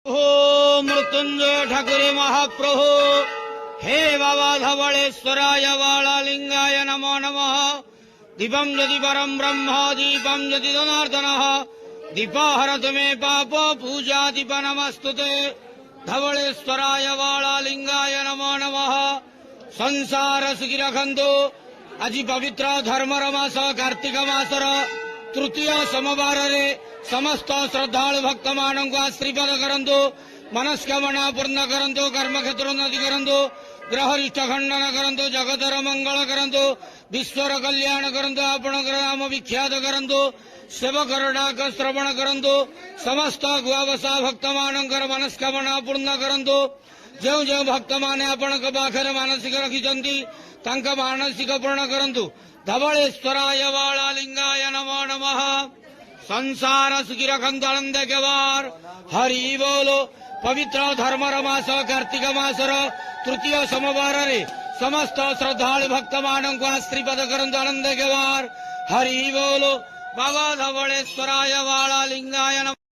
हो मृत्युंजय ठाकुरे महाप्रभु हे बाबा धवलेश्वराय वाळालिंगाय नमो नमः। दीपं यदि परं ब्रह्म दीपं यदि जनार्दनः दीपाहरतु मे पाप पूजा दीप नमस्तुते। धवलेश्वराय वाळालिंगाय नमो नमः। संसार सुखी रखंतु। आज पवित्र धर्मर मास कार्तिक मासर तृतीय सोमवार रे समस्त श्रद्धालु भक्त मानू आशीर्वाद करंतु। मनस्कामना पूर्ण करंतु। कर्मक्षेत्र उन्नति करंतु। ग्रहरिष्ठ खंडन करंतु। जगतर मंगल करंतु। विश्वर कल्याण करंतु। आपणकर नाम विख्यात करंतु। सेवकर डाक श्रवण करंतु। समस्त गुआवसा भक्त मानकर मनस्कामना पूर्ण करंतु। जो जो भक्त माने आपणक पाखरे मानसिक रखिचंती तांका मानसिक पूर्ण करंतु। धवलेश्वराय वाळालिंगाय नमो नमः। संसार सुखी रखंतु आनंद केवार हरि बोलो। पवित्र धर्मर मास कार्तिक मासर तृतीय सोमवार रे समस्त श्रद्धालु भक्त मानू आशीर्वाद करंतु आनंद केवार हरि बोलो। बाबा धवलेश्वराय वाळालिंगाय नमः।